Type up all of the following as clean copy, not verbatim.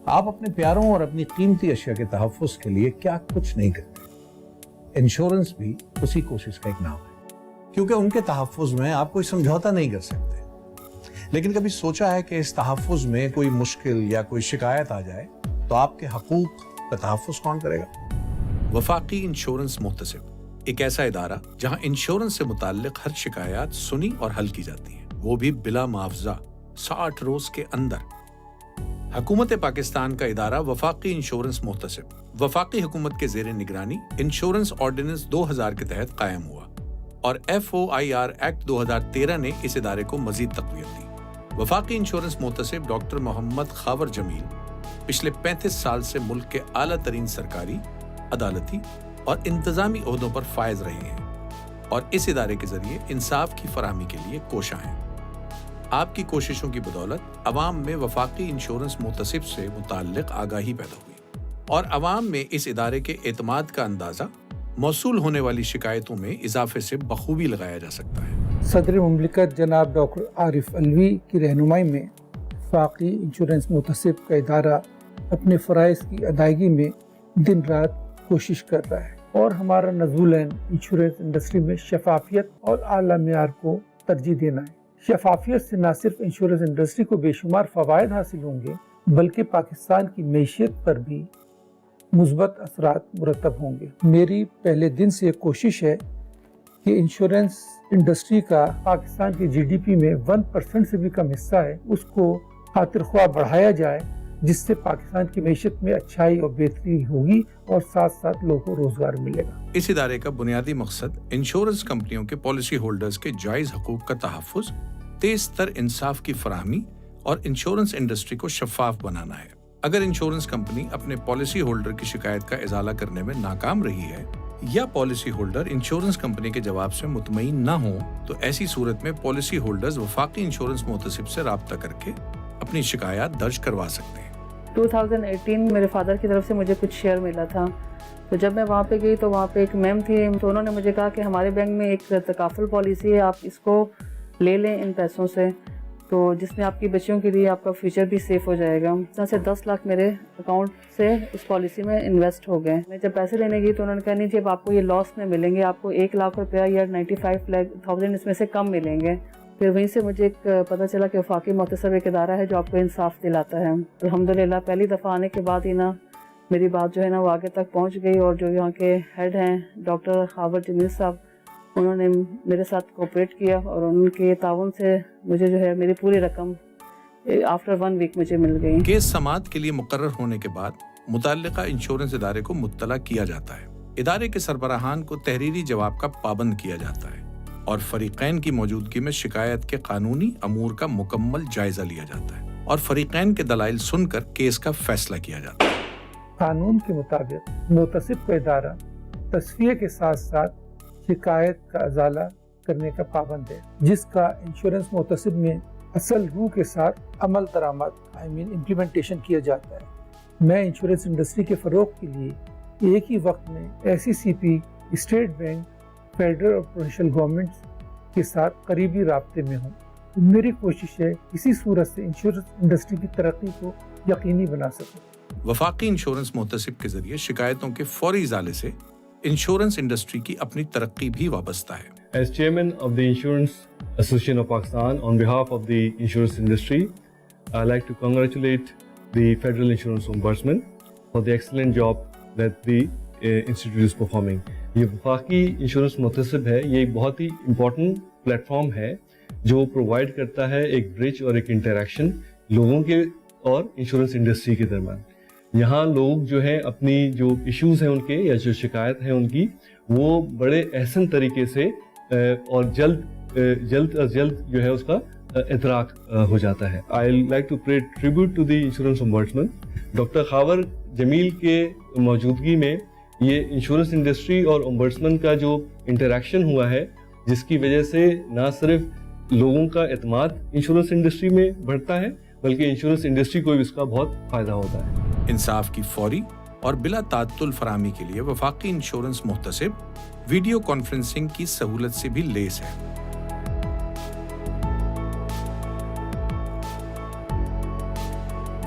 آپ اپنے پیاروں اور اپنی قیمتی اشیاء کے تحفظ کے لیے کیا کچھ نہیں کرتے. انشورنس بھی اسی کوشش کا ایک نام ہے, کیونکہ ان کے تحفظ میں آپ کوئی سمجھوتا نہیں کر سکتے. لیکن کبھی سوچا ہے کہ اس تحفظ میں کوئی مشکل یا کوئی شکایت آ جائے تو آپ کے حقوق کا تحفظ کون کرے گا؟ وفاقی انشورنس محتسب ایک ایسا ادارہ جہاں انشورنس سے متعلق ہر شکایات سنی اور حل کی جاتی ہیں, وہ بھی بلا معاوضہ 60 روز کے اندر. حکومت پاکستان کا ادارہ وفاقی انشورنس محتسب وفاقی حکومت کے زیر نگرانی انشورنس آرڈیننس 2000 کے تحت قائم ہوا اور FOIR ایکٹ 2013 نے اس ادارے کو مزید تقویت دی. وفاقی انشورنس محتسب ڈاکٹر محمد خاور جمیل پچھلے 35 سال سے ملک کے اعلیٰ ترین سرکاری, عدالتی اور انتظامی عہدوں پر فائز رہے ہیں اور اس ادارے کے ذریعے انصاف کی فراہمی کے لیے کوشاں ہیں. آپ کی کوششوں کی بدولت عوام میں وفاقی انشورنس محتسب سے متعلق آگاہی پیدا ہوئی اور عوام میں اس ادارے کے اعتماد کا اندازہ موصول ہونے والی شکایتوں میں اضافے سے بخوبی لگایا جا سکتا ہے. صدر مملکت جناب ڈاکٹر عارف علوی کی رہنمائی میں وفاقی انشورنس محتسب کا ادارہ اپنے فرائض کی ادائیگی میں دن رات کوشش کر رہا ہے اور ہمارا نزول انشورنس انڈسٹری میں شفافیت اور اعلیٰ معیار کو ترجیح دینا ہے. شفافیت سے نہ صرف انشورنس انڈسٹری کو بے شمار فوائد حاصل ہوں گے بلکہ پاکستان کی معیشت پر بھی مثبت اثرات مرتب ہوں گے. میری پہلے دن سے ایک کوشش ہے کہ انشورنس انڈسٹری کا پاکستان کی GDP میں 1% سے بھی کم حصہ ہے, اس کو خاطر خواہ بڑھایا جائے جس سے پاکستان کی معیشت میں اچھائی اور بہتری ہوگی اور ساتھ ساتھ لوگوں کو روزگار ملے گا. اس ادارے کا بنیادی مقصد انشورنس کمپنیوں کے پالیسی ہولڈرز کے جائز حقوق کا تحفظ, تیز تر انصاف کی فراہمی اور انشورنس انڈسٹری کو شفاف بنانا ہے. اگر انشورنس کمپنی اپنے پالیسی ہولڈر کی شکایت کا ازالہ کرنے میں ناکام رہی ہے یا پالیسی ہولڈر انشورنس کمپنی کے جواب سے مطمئن نہ ہوں تو ایسی صورت میں پالیسی ہولڈرز وفاقی انشورنس محتسب سے رابطہ کر کے اپنی شکایات درج کروا سکتے ہیں. 2018 میرے فادر کی طرف سے مجھے کچھ شیئر ملا تھا, تو جب میں وہاں پہ گئی تو وہاں پہ ایک میم تھی, تو انہوں نے مجھے کہا کہ ہمارے بینک میں ایک تکافل پالیسی ہے, آپ اس کو لے لیں ان پیسوں سے, تو جس میں آپ کی بچیوں کے لیے آپ کا فیوچر بھی سیف ہو جائے گا. اس طرح سے 10 لاکھ میرے اکاؤنٹ سے اس پالیسی میں انویسٹ ہو گئے. میں جب پیسے لینے گئی تو انہوں نے کہا نہیں جب آپ کو یہ لاس میں ملیں گے, آپ کو 1 لاکھ روپیہ یا 95,000 اس میں سے کم ملیں گے. پھر وہیں سے مجھے ایک پتہ چلا کہ وفاقی محتسب ایک ادارہ ہے جو آپ کو انصاف دلاتا ہے. الحمدللہ پہلی دفعہ آنے کے بعد ہی نا میری بات جو ہے نا وہ آگے تک پہنچ گئی, اور جو یہاں کے ہیڈ ہیں ڈاکٹر خاور جمیل صاحب, انہوں نے میرے ساتھ کوپریٹ کیا اور ان کے تعاون سے مجھے جو ہے میری پوری رقم آفٹر 1 ویک مجھے مل گئی. کیس سماعت کے لیے مقرر ہونے کے بعد متعلقہ انشورنس ادارے کو مطلع کیا جاتا ہے. ادارے کے سربراہان کو تحریری جواب کا پابند کیا جاتا ہے اور فریقین کی موجودگی میں شکایت کے قانونی امور کا مکمل جائزہ لیا جاتا ہے اور فریقین کے دلائل سن کر کیس کا فیصلہ کیا جاتا ہے. قانون کے مطابق محتسب کا ادارہ تصفیہ کے ساتھ ساتھ شکایت کا ازالہ کرنے کا پابند ہے, جس کا انشورنس محتسب میں اصل روح کے ساتھ عمل درآمد امپلیمنٹیشن کیا جاتا ہے. میں انشورنس انڈسٹری کے فروغ کے لیے ایک ہی وقت میں SECP, اسٹیٹ بینک, فیڈرل اور پروونشل گورنمنٹ کے ساتھ قریبی رابطے میں ہوں. میری کوشش ہے اسی صورت سے انشورنس انڈسٹری کی ترقی کو یقینی بنا سکوں. وفاقی انشورنس محتسب کے ذریعے شکایتوں کے فوری ازالے سے انشورنس انڈسٹری کی اپنی ترقی بھی وابستہ ہے. As chairman of the Insurance Association of Pakistan, on behalf of the insurance industry, I like to congratulate the Federal Insurance Ombudsman for the excellent job that the institute is performing. یہ وفاقی insurance محتسب ہے, یہ ایک بہت ہی important plate form ہے جو provide کرتا ہے ایک برج اور ایک انٹریکشن لوگوں کے اور انشورنس انڈسٹری کے درمیان. یہاں لوگ جو ہے اپنی جو ایشوز ہیں ان کے یا جو شکایت ہیں ان کی وہ بڑے احسن طریقے سے اور جلد از جلد جو ہے اس کا ادراک ہو جاتا ہے. I like to pay tribute to the insurance ombudsman. Doctor Khawar Jamil کے موجودگی میں یہ انشورنس انڈسٹری اور امبڈسمن کا جو انٹریکشن ہوا ہے, جس کی وجہ سے نہ صرف لوگوں کا اعتماد انشورنس انڈسٹری میں بڑھتا ہے بلکہ انشورنس انڈسٹری کو بھی اس کا بہت فائدہ ہوتا ہے. انصاف کی فوری اور بلا تعطل فراہمی کے لیے وفاقی انشورنس محتسب ویڈیو کانفرنسنگ کی سہولت سے بھی لیس ہے.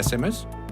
SMS